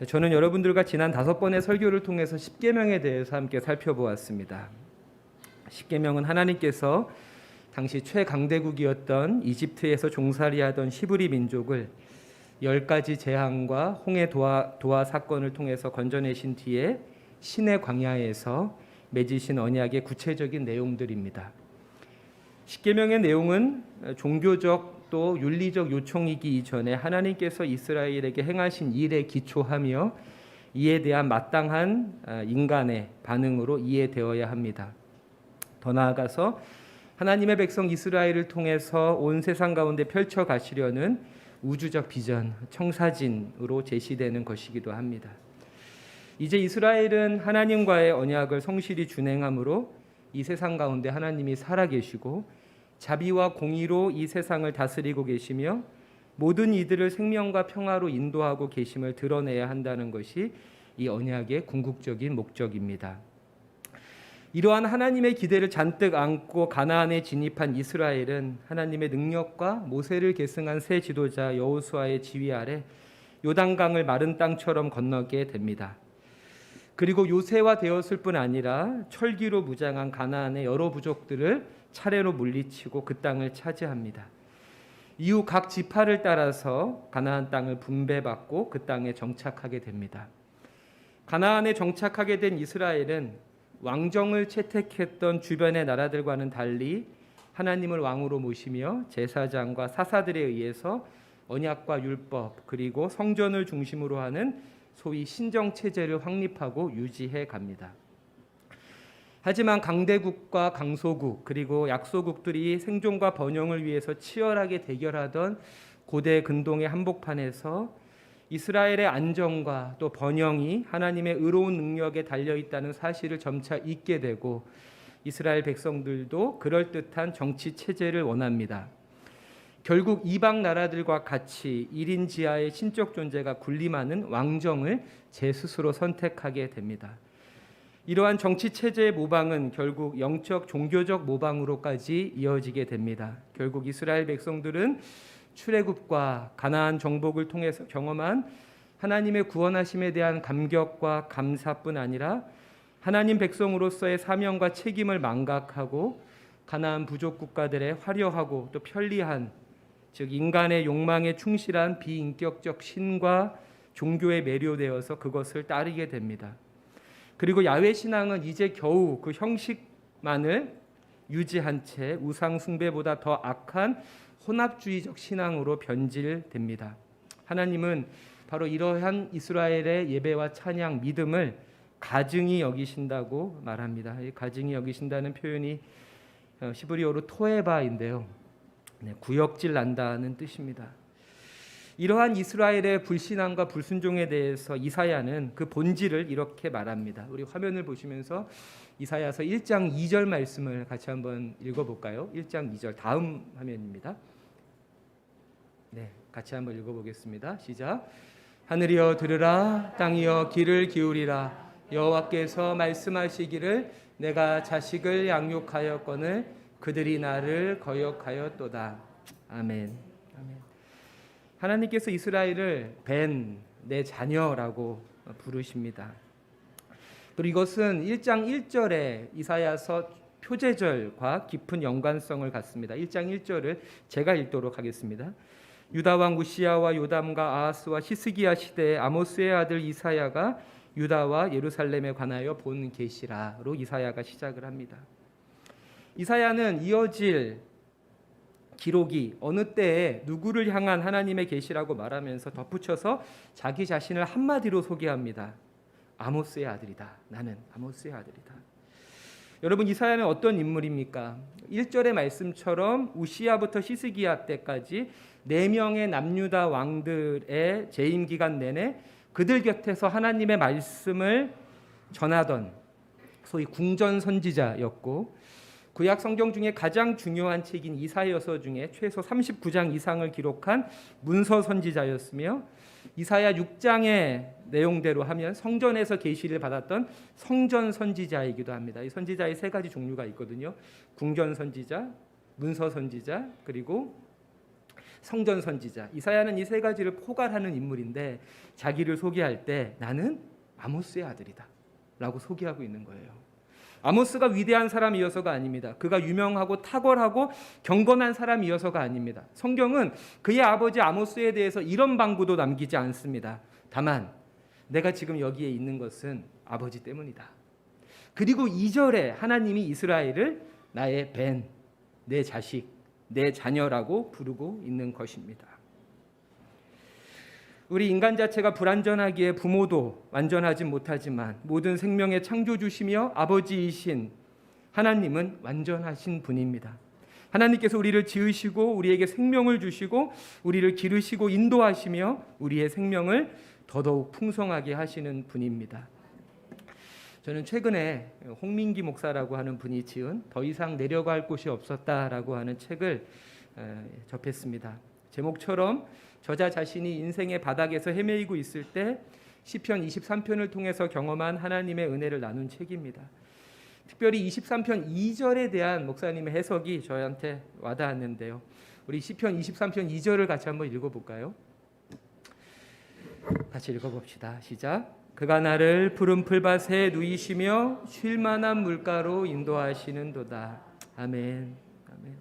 저는 여러분들과 지난 5번의 설교를 통해서 십계명에 대해서 함께 살펴보았습니다. 십계명은 하나님께서 당시 최강대국이었던 이집트에서 종살이하던 히브리 민족을 10가지 재앙과 홍해 도화 사건을 통해서 건져내신 뒤에 신의 광야에서 맺으신 언약의 구체적인 내용들입니다. 십계명의 내용은 종교적 또 윤리적 요청이기 이전에 하나님께서 이스라엘에게 행하신 일에 기초하며 이에 대한 마땅한 인간의 반응으로 이해되어야 합니다. 더 나아가서 하나님의 백성 이스라엘을 통해서 온 세상 가운데 펼쳐 가시려는 우주적 비전, 청사진으로 제시되는 것이기도 합니다. 이제 이스라엘은 하나님과의 언약을 성실히 준행함으로 이 세상 가운데 하나님이 살아계시고 자비와 공의로 이 세상을 다스리고 계시며 모든 이들을 생명과 평화로 인도하고 계심을 드러내야 한다는 것이 이 언약의 궁극적인 목적입니다. 이러한 하나님의 기대를 잔뜩 안고 가나안에 진입한 이스라엘은 하나님의 능력과 모세를 계승한 새 지도자 여호수아의 지휘 아래 요단강을 마른 땅처럼 건너게 됩니다. 그리고 요새화 되었을 뿐 아니라 철기로 무장한 가나안의 여러 부족들을 차례로 물리치고 그 땅을 차지합니다. 이후 각 지파를 따라서 가나안 땅을 분배받고 그 땅에 정착하게 됩니다. 가나안에 정착하게 된 이스라엘은 왕정을 채택했던 주변의 나라들과는 달리 하나님을 왕으로 모시며 제사장과 사사들에 의해서 언약과 율법 그리고 성전을 중심으로 하는 소위 신정체제를 확립하고 유지해 갑니다. 하지만 강대국과 강소국 그리고 약소국들이 생존과 번영을 위해서 치열하게 대결하던 고대 근동의 한복판에서 이스라엘의 안정과 또 번영이 하나님의 의로운 능력에 달려있다는 사실을 점차 잊게 되고 이스라엘 백성들도 그럴듯한 정치 체제를 원합니다. 결국 이방 나라들과 같이 1인 지하의 신적 존재가 군림하는 왕정을 제 스스로 선택하게 됩니다. 이러한 정치 체제의 모방은 결국 영적 종교적 모방으로까지 이어지게 됩니다. 결국 이스라엘 백성들은 출애굽과 가나안 정복을 통해서 경험한 하나님의 구원하심에 대한 감격과 감사뿐 아니라 하나님 백성으로서의 사명과 책임을 망각하고 가나안 부족 국가들의 화려하고 또 편리한 즉 인간의 욕망에 충실한 비인격적 신과 종교에 매료되어서 그것을 따르게 됩니다. 그리고 야훼 신앙은 이제 겨우 그 형식만을 유지한 채 우상 숭배보다 더 악한 혼합주의적 신앙으로 변질됩니다. 하나님은 바로 이러한 이스라엘의 예배와 찬양, 믿음을 가증히 여기신다고 말합니다. 이 가증히 여기신다는 표현이 히브리어로 토에바인데요. 구역질 난다는 뜻입니다. 이러한 이스라엘의 불신앙과 불순종에 대해서 이사야는 그 본질을 이렇게 말합니다. 우리 화면을 보시면서 이사야서 1장 2절 말씀을 같이 한번 읽어볼까요? 1장 2절 다음 화면입니다. 네, 같이 한번 읽어보겠습니다. 시작. 하늘이여 들으라, 땅이여 귀를 기울이라. 여호와께서 말씀하시기를 내가 자식을 양육하였거늘 그들이 나를 거역하였도다. 아멘. 아멘. 하나님께서 이스라엘을 벤, 내 자녀라고 부르십니다. 그리고 이것은 1장 1절에 이사야서 표제절과 깊은 연관성을 갖습니다. 1장 1절을 제가 읽도록 하겠습니다. 유다 왕 우시야와 요담과 아하스와 히스기야 시대에 아모스의 아들 이사야가 유다와 예루살렘에 관하여 본 계시라로 이사야가 시작을 합니다. 이사야는 이어질 기록이 어느 때에 누구를 향한 하나님의 계시라고 말하면서 덧붙여서 자기 자신을 한마디로 소개합니다. 아모스의 아들이다. 나는 아모스의 아들이다. 여러분, 이사야는 어떤 인물입니까? 1절의 말씀처럼 우시야부터 히스기야 때까지 4명의 남유다 왕들의 재임 기간 내내 그들 곁에서 하나님의 말씀을 전하던 소위 궁전 선지자였고 구약 성경 중에 가장 중요한 책인 이사야서 중에 최소 39장 이상을 기록한 문서 선지자였으며 이사야 6장의 내용대로 하면 성전에서 계시를 받았던 성전 선지자이기도 합니다. 이 선지자의 3가지 종류가 있거든요. 궁전 선지자, 문서 선지자, 그리고 성전 선지자. 이사야는 이 세 가지를 포괄하는 인물인데 자기를 소개할 때 나는 아모스의 아들이다 라고 소개하고 있는 거예요. 아모스가 위대한 사람이어서가 아닙니다. 그가 유명하고 탁월하고 경건한 사람이어서가 아닙니다. 성경은 그의 아버지 아모스에 대해서 이런 방구도 남기지 않습니다. 다만 내가 지금 여기에 있는 것은 아버지 때문이다. 그리고 2절에 하나님이 이스라엘을 나의 벤, 내 자식, 내 자녀라고 부르고 있는 것입니다. 우리 인간 자체가 불완전하기에 부모도 완전하지 못하지만 모든 생명의 창조주시며 아버지이신 하나님은 완전하신 분입니다. 하나님께서 우리를 지으시고 우리에게 생명을 주시고 우리를 기르시고 인도하시며 우리의 생명을 더더욱 풍성하게 하시는 분입니다. 저는 최근에 홍민기 목사라고 하는 분이 지은 더 이상 내려갈 곳이 없었다라고 하는 책을 접했습니다. 제목처럼 저자 자신이 인생의 바닥에서 헤매이고 있을 때 시편 23편을 통해서 경험한 하나님의 은혜를 나눈 책입니다. 특별히 23편 2절에 대한 목사님의 해석이 저한테 와닿았는데요. 우리 시편 23편 2절을 같이 한번 읽어볼까요? 같이 읽어봅시다. 시작. 그가 나를 푸른 풀밭에 누이시며 쉴 만한 물가로 인도하시는도다. 아멘. 아멘.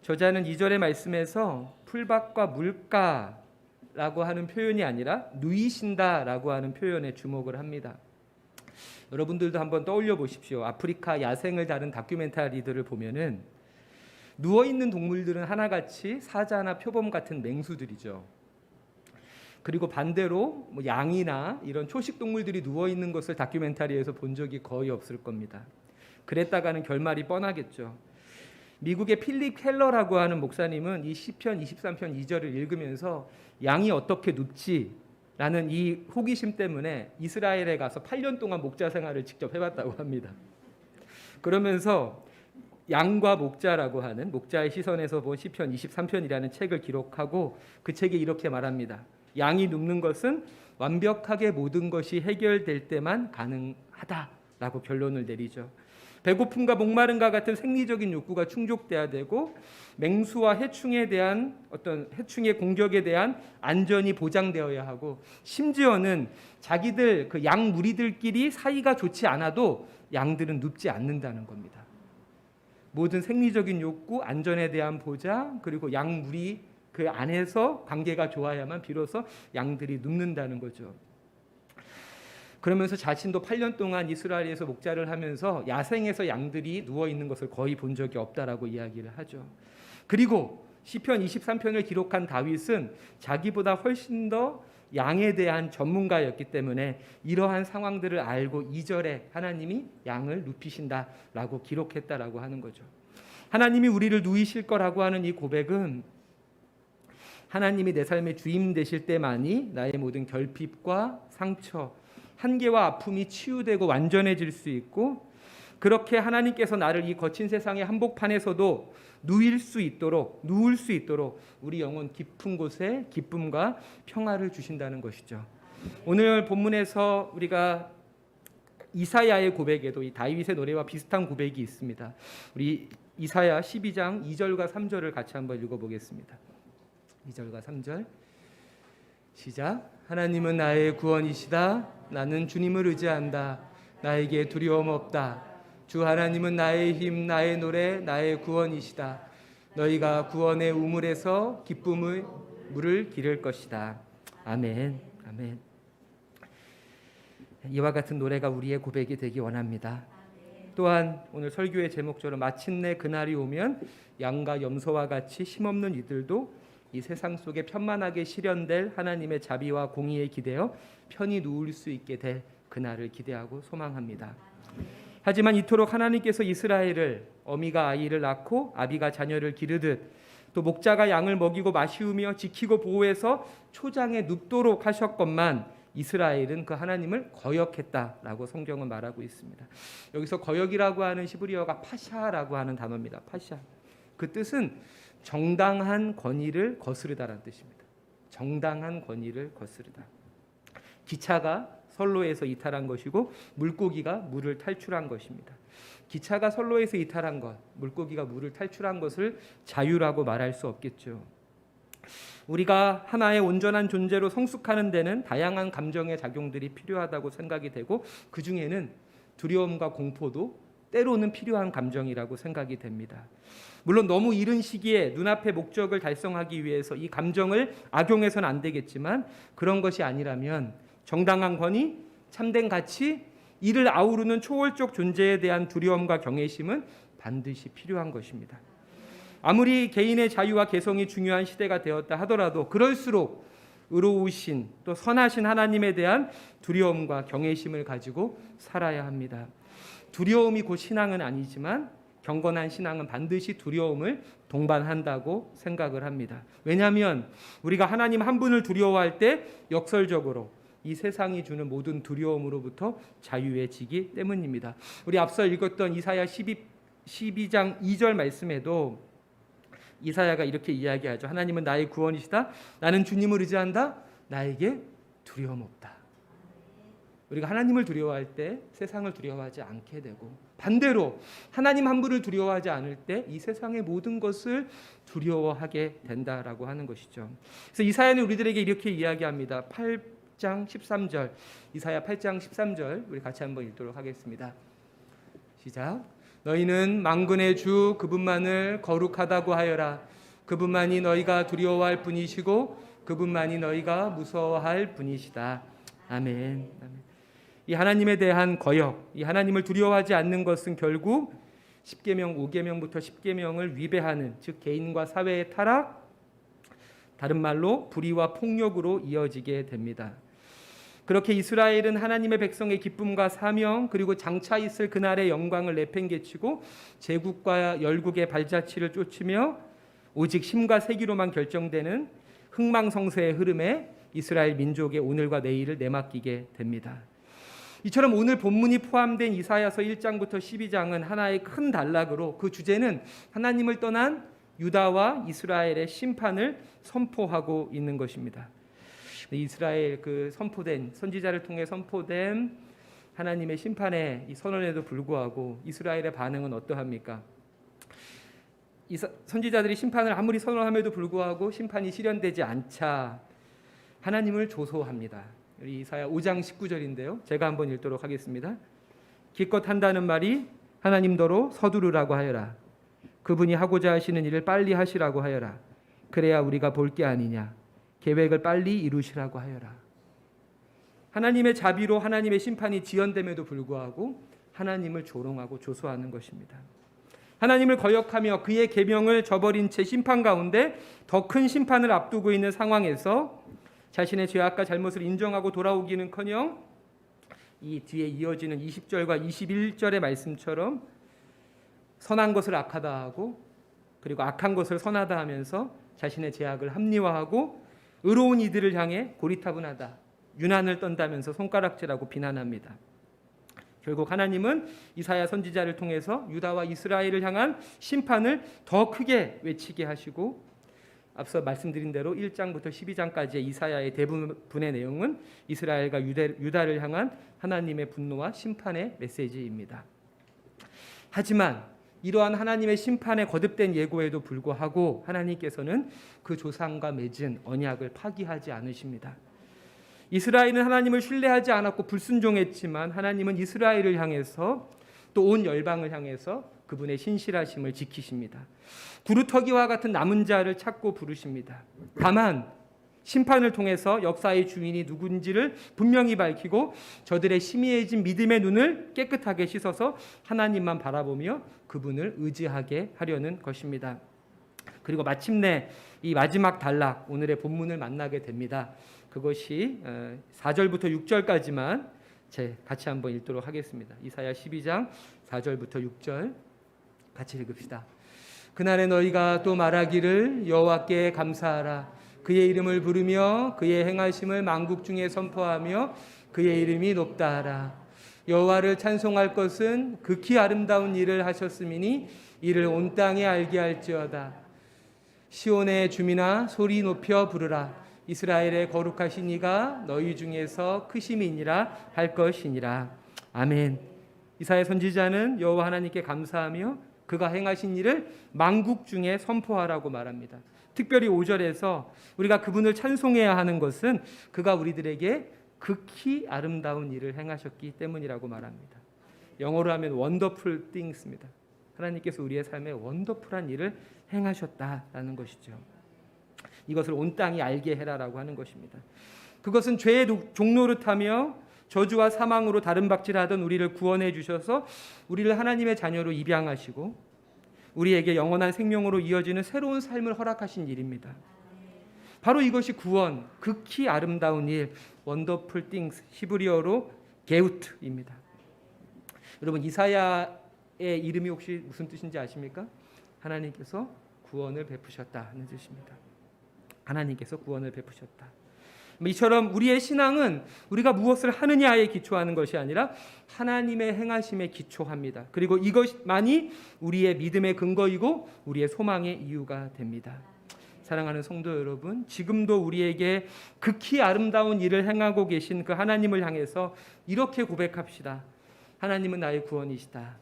저자는 2절의 말씀에서 풀밭과 물가라고 하는 표현이 아니라 누이신다라고 하는 표현에 주목을 합니다. 여러분들도 한번 떠올려 보십시오. 아프리카 야생을 다룬 다큐멘터리들을 보면은 누워 있는 동물들은 하나같이 사자나 표범 같은 맹수들이죠. 그리고 반대로 양이나 이런 초식 동물들이 누워 있는 것을 다큐멘터리에서 본 적이 거의 없을 겁니다. 그랬다가는 결말이 뻔하겠죠. 미국의 필립 켈러라고 하는 목사님은 이 시편 23편 2절을 읽으면서 양이 어떻게 눕지라는 이 호기심 때문에 이스라엘에 가서 8년 동안 목자 생활을 직접 해봤다고 합니다. 그러면서 양과 목자라고 하는 목자의 시선에서 본 시편 23편이라는 책을 기록하고 그 책에 이렇게 말합니다. 양이 눕는 것은 완벽하게 모든 것이 해결될 때만 가능하다라고 결론을 내리죠. 배고픔과 목마름과 같은 생리적인 욕구가 충족돼야 되고 맹수와 해충에 대한 어떤 해충의 공격에 대한 안전이 보장되어야 하고 심지어는 자기들 그 양 무리들끼리 사이가 좋지 않아도 양들은 눕지 않는다는 겁니다. 모든 생리적인 욕구, 안전에 대한 보장, 그리고 양 무리 그 안에서 관계가 좋아야만 비로소 양들이 눕는다는 거죠. 그러면서 자신도 8년 동안 이스라엘에서 목자를 하면서 야생에서 양들이 누워 있는 것을 거의 본 적이 없다라고 이야기를 하죠. 그리고 시편 23편을 기록한 다윗은 자기보다 훨씬 더 양에 대한 전문가였기 때문에 이러한 상황들을 알고 2절에 하나님이 양을 눕히신다라고 기록했다라고 하는 거죠. 하나님이 우리를 누이실 거라고 하는 이 고백은 하나님이 내 삶의 주임 되실 때만이 나의 모든 결핍과 상처, 한계와 아픔이 치유되고 완전해질 수 있고 그렇게 하나님께서 나를 이 거친 세상의 한복판에서도 누울 수 있도록 우리 영혼 깊은 곳에 기쁨과 평화를 주신다는 것이죠. 오늘 본문에서 우리가 이사야의 고백에도 이 다윗의 노래와 비슷한 고백이 있습니다. 우리 이사야 12장 2절과 3절을 같이 한번 읽어보겠습니다. 2절과 3절 시작. 하나님은 나의 구원이시다. 나는 주님을 의지한다. 나에게 두려움 없다. 주 하나님은 나의 힘, 나의 노래, 나의 구원이시다. 너희가 구원의 우물에서 기쁨의 물을 기를 것이다. 아멘. 아멘. 이와 같은 노래가 우리의 고백이 되기 원합니다. 또한 오늘 설교의 제목처럼 마침내 그날이 오면 양과 염소와 같이 힘없는 이들도 이 세상 속에 편만하게 실현될 하나님의 자비와 공의에 기대어 편히 누울 수 있게 될 그날을 기대하고 소망합니다. 하지만 이토록 하나님께서 이스라엘을 어미가 아이를 낳고 아비가 자녀를 기르듯 또 목자가 양을 먹이고 마시우며 지키고 보호해서 초장에 눕도록 하셨건만 이스라엘은 그 하나님을 거역했다라고 성경은 말하고 있습니다. 여기서 거역이라고 하는 히브리어가 파샤라고 하는 단어입니다. 파샤. 그 뜻은 정당한 권위를 거스르다라는 뜻입니다. 정당한 권위를 거스르다. 기차가 선로에서 이탈한 것이고 물고기가 물을 탈출한 것입니다. 기차가 선로에서 이탈한 것, 물고기가 물을 탈출한 것을 자유라고 말할 수 없겠죠. 우리가 하나의 온전한 존재로 성숙하는 데는 다양한 감정의 작용들이 필요하다고 생각이 되고, 그 중에는 두려움과 공포도 때로는 필요한 감정이라고 생각이 됩니다. 물론 너무 이른 시기에 눈앞의 목적을 달성하기 위해서 이 감정을 악용해서는 안 되겠지만, 그런 것이 아니라면 정당한 권위, 참된 가치, 이를 아우르는 초월적 존재에 대한 두려움과 경외심은 반드시 필요한 것입니다. 아무리 개인의 자유와 개성이 중요한 시대가 되었다 하더라도 그럴수록 의로우신 또 선하신 하나님에 대한 두려움과 경외심을 가지고 살아야 합니다. 두려움이 곧 신앙은 아니지만 경건한 신앙은 반드시 두려움을 동반한다고 생각을 합니다. 왜냐하면 우리가 하나님 한 분을 두려워할 때 역설적으로 이 세상이 주는 모든 두려움으로부터 자유해지기 때문입니다. 우리 앞서 읽었던 이사야 12장 2절 말씀에도 이사야가 이렇게 이야기하죠. 하나님은 나의 구원이시다. 나는 주님을 의지한다. 나에게 두려움 없다. 우리가 하나님을 두려워할 때 세상을 두려워하지 않게 되고, 반대로 하나님 한 분을 두려워하지 않을 때 이 세상의 모든 것을 두려워하게 된다라고 하는 것이죠. 그래서 이사야는 우리들에게 이렇게 이야기합니다. 8장 13절, 이사야 8장 13절 우리 같이 한번 읽도록 하겠습니다. 시작. 너희는 만군의 주 그분만을 거룩하다고 하여라. 그분만이 너희가 두려워할 분이시고 그분만이 너희가 무서워할 분이시다. 아멘. 아멘. 이 하나님에 대한 거역, 이 하나님을 두려워하지 않는 것은 결국 10계명, 5계명부터 10계명을 위배하는, 즉 개인과 사회의 타락, 다른 말로 불의와 폭력으로 이어지게 됩니다. 그렇게 이스라엘은 하나님의 백성의 기쁨과 사명, 그리고 장차 있을 그날의 영광을 내팽개치고 제국과 열국의 발자취를 쫓으며 오직 힘과 세기로만 결정되는 흥망성쇠의 흐름에 이스라엘 민족의 오늘과 내일을 내맡기게 됩니다. 이처럼 오늘 본문이 포함된 이사야서 1장부터 12장은 하나의 큰 단락으로, 그 주제는 하나님을 떠난 유다와 이스라엘의 심판을 선포하고 있는 것입니다. 이스라엘 그 선포된, 선지자를 통해 선포된 하나님의 심판의 이 선언에도 불구하고 이스라엘의 반응은 어떠합니까? 선지자들이 심판을 아무리 선언함에도 불구하고 심판이 실현되지 않자 하나님을 조소합니다. 우리 이사야 5장 19절인데요. 제가 한번 읽도록 하겠습니다. 기껏 한다는 말이 하나님더러 서두르라고 하여라. 그분이 하고자 하시는 일을 빨리 하시라고 하여라. 그래야 우리가 볼 게 아니냐. 계획을 빨리 이루시라고 하여라. 하나님의 자비로 하나님의 심판이 지연됨에도 불구하고 하나님을 조롱하고 조소하는 것입니다. 하나님을 거역하며 그의 계명을 저버린 채 심판 가운데 더 큰 심판을 앞두고 있는 상황에서 자신의 죄악과 잘못을 인정하고 돌아오기는커녕 이 뒤에 이어지는 20절과 21절의 말씀처럼 선한 것을 악하다 하고 그리고 악한 것을 선하다 하면서 자신의 죄악을 합리화하고 의로운 이들을 향해 고리타분하다, 유난을 떤다면서 손가락질하고 비난합니다. 결국 하나님은 이사야 선지자를 통해서 유다와 이스라엘을 향한 심판을 더 크게 외치게 하시고, 앞서 말씀드린 대로 1장부터 12장까지의 이사야의 대부분의 내용은 이스라엘과 유다를 향한 하나님의 분노와 심판의 메시지입니다. 하지만 이러한 하나님의 심판에 거듭된 예고에도 불구하고 하나님께서는 그 조상과 맺은 언약을 파기하지 않으십니다. 이스라엘은 하나님을 신뢰하지 않았고 불순종했지만 하나님은 이스라엘을 향해서 또 온 열방을 향해서 그분의 신실하심을 지키십니다. 구루터기와 같은 남은 자를 찾고 부르십니다. 다만 심판을 통해서 역사의 주인이 누군지를 분명히 밝히고 저들의 희미해진 믿음의 눈을 깨끗하게 씻어서 하나님만 바라보며 그분을 의지하게 하려는 것입니다. 그리고 마침내 이 마지막 단락, 오늘의 본문을 만나게 됩니다. 그것이 4절부터 6절까지만 같이 한번 읽도록 하겠습니다. 이사야 12장 4절부터 6절 같이 읽읍시다. 그날에 너희가 또 말하기를 여호와께 감사하라. 그의 이름을 부르며 그의 행하심을 만국 중에 선포하며 그의 이름이 높다 하라. 여호와를 찬송할 것은 극히 아름다운 일을 하셨음이니 이를 온 땅에 알게 할지어다. 시온의 주민아 소리 높여 부르라. 이스라엘의 거룩하신 이가 너희 중에서 크심이니라 할 것이니라. 아멘. 이사야 선지자는 여호와 하나님께 감사하며 그가 행하신 일을 만국 중에 선포하라고 말합니다. 특별히 5절에서 우리가 그분을 찬송해야 하는 것은 그가 우리들에게 극히 아름다운 일을 행하셨기 때문이라고 말합니다. 영어로 하면 wonderful things입니다. 하나님께서 우리의 삶에 원더풀한 일을 행하셨다라는 것이죠. 이것을 온 땅이 알게 해라라고 하는 것입니다. 그것은 죄의 종노릇하며 저주와 사망으로 다름박질하던 우리를 구원해 주셔서 우리를 하나님의 자녀로 입양하시고 우리에게 영원한 생명으로 이어지는 새로운 삶을 허락하신 일입니다. 바로 이것이 구원, 극히 아름다운 일, wonderful things, 히브리어로 게우트입니다. 여러분, 이사야의 이름이 혹시 무슨 뜻인지 아십니까? 하나님께서 구원을 베푸셨다는 뜻입니다. 하나님께서 구원을 베푸셨다. 이처럼 우리의 신앙은 우리가 무엇을 하느냐에 기초하는 것이 아니라 하나님의 행하심에 기초합니다. 그리고 이것만이 우리의 믿음의 근거이고 우리의 소망의 이유가 됩니다. 사랑하는 성도 여러분, 지금도 우리에게 극히 아름다운 일을 행하고 계신 그 하나님을 향해서 이렇게 고백합시다. 하나님은 나의 구원이시다.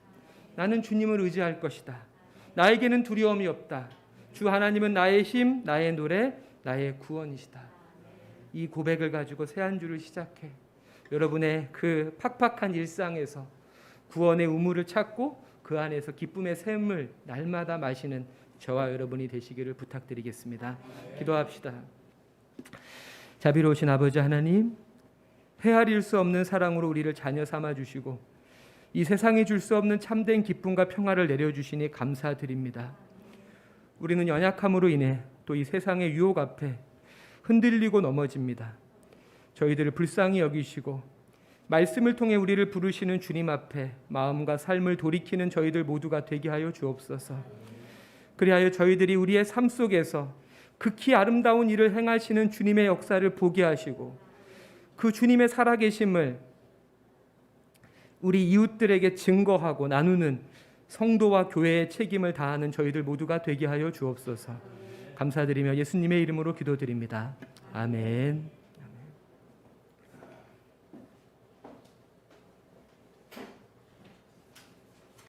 나는 주님을 의지할 것이다. 나에게는 두려움이 없다. 주 하나님은 나의 힘, 나의 노래, 나의 구원이시다. 이 고백을 가지고 새 한 주를 시작해 여러분의 그 팍팍한 일상에서 구원의 우물을 찾고 그 안에서 기쁨의 샘을 날마다 마시는 저와 여러분이 되시기를 부탁드리겠습니다. 기도합시다. 자비로우신 아버지 하나님, 헤아릴 수 없는 사랑으로 우리를 자녀 삼아 주시고 이 세상에 줄 수 없는 참된 기쁨과 평화를 내려주시니 감사드립니다. 우리는 연약함으로 인해 또 이 세상의 유혹 앞에 흔들리고 넘어집니다. 저희들을 불쌍히 여기시고 말씀을 통해 우리를 부르시는 주님 앞에 마음과 삶을 돌이키는 저희들 모두가 되게 하여 주옵소서. 그리하여 저희들이 우리의 삶 속에서 극히 아름다운 일을 행하시는 주님의 역사를 보게 하시고 그 주님의 살아계심을 우리 이웃들에게 증거하고 나누는 성도와 교회의 책임을 다하는 저희들 모두가 되게 하여 주옵소서. 감사드리며 예수님의 이름으로 기도드립니다. 아멘.